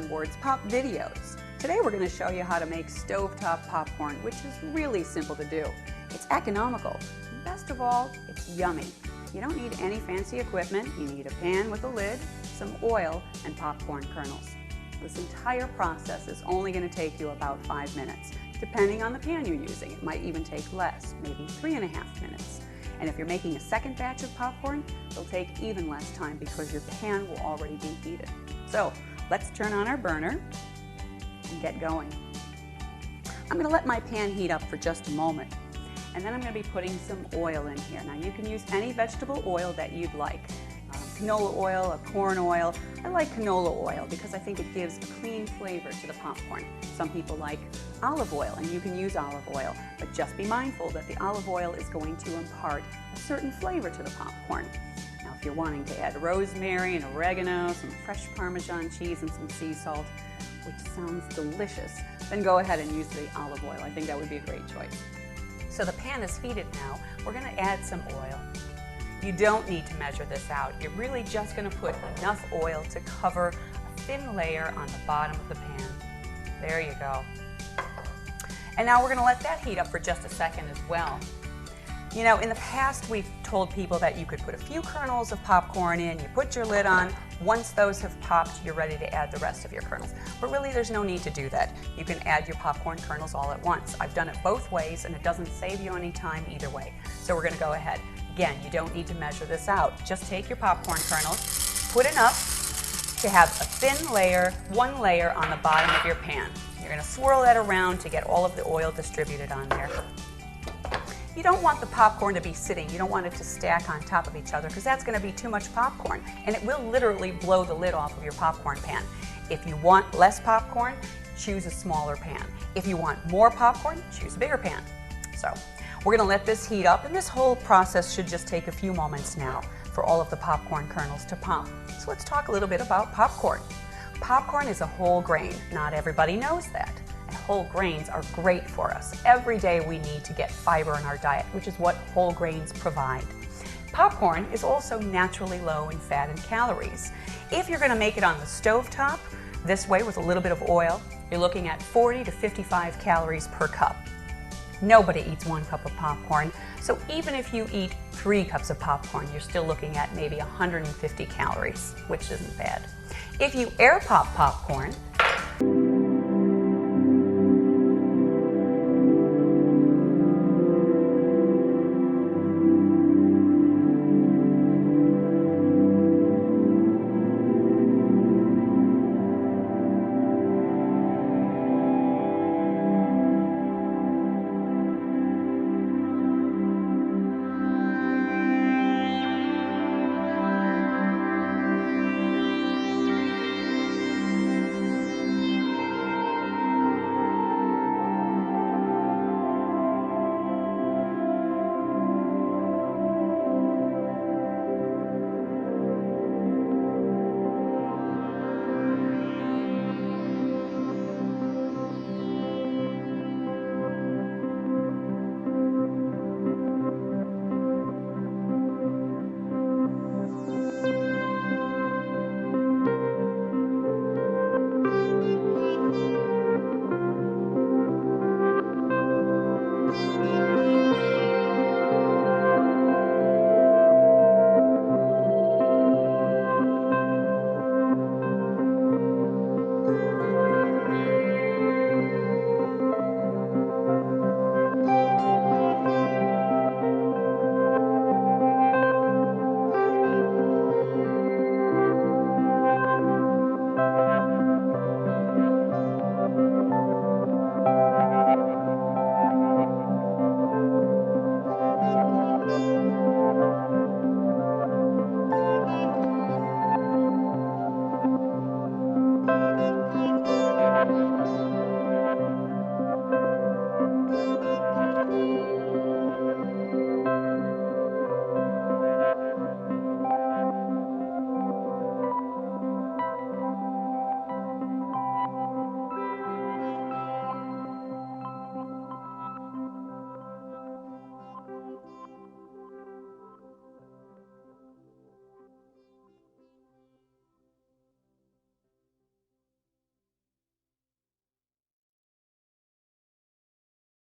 Boards Pop videos. Today we're going to show you how to make stovetop popcorn, which is really simple to do. It's economical, and best of all, it's yummy. You don't need any fancy equipment. You need a pan with a lid, some oil, and popcorn kernels. This entire process is only going to take you about 5 minutes. Depending on the pan you're using, it might even take less, maybe 3.5 minutes. And if you're making a second batch of popcorn, it'll take even less time because your pan will already be heated. So let's turn on our burner and get going. I'm going to let my pan heat up for just a moment, and then I'm going to be putting some oil in here. Now you can use any vegetable oil that you'd like. Canola oil, a corn oil. I like canola oil because I think it gives a clean flavor to the popcorn. Some people like olive oil, and you can use olive oil, but just be mindful that the olive oil is going to impart a certain flavor to the popcorn. Now if you're wanting to add rosemary and oregano, some fresh Parmesan cheese, and some sea salt, which sounds delicious, then go ahead and use the olive oil. I think that would be a great choice. So the pan is heated now. We're going to add some oil. You don't need to measure this out. You're really just going to put enough oil to cover a thin layer on the bottom of the pan. There you go. And now we're going to let that heat up for just a second as well. You know, in the past we've told people that you could put a few kernels of popcorn in, you put your lid on, once those have popped, you're ready to add the rest of your kernels. But really there's no need to do that. You can add your popcorn kernels all at once. I've done it both ways and it doesn't save you any time either way. So we're going to go ahead. Again, you don't need to measure this out. Just take your popcorn kernels, put enough to have a thin layer, one layer on the bottom of your pan. You're going to swirl that around to get all of the oil distributed on there. You don't want the popcorn to be sitting. You don't want it to stack on top of each other because that's going to be too much popcorn and it will literally blow the lid off of your popcorn pan. If you want less popcorn, choose a smaller pan. If you want more popcorn, choose a bigger pan. So we're going to let this heat up, and this whole process should just take a few moments now for all of the popcorn kernels to pop. So let's talk a little bit about popcorn. Popcorn is a whole grain. Not everybody knows that. And whole grains are great for us. Every day we need to get fiber in our diet, which is what whole grains provide. Popcorn is also naturally low in fat and calories. If you're going to make it on the stovetop, this way with a little bit of oil, you're looking at 40 to 55 calories per cup. Nobody eats 1 cup of popcorn, so even if you eat 3 cups of popcorn, you're still looking at maybe 150 calories, which isn't bad. If you air pop popcorn,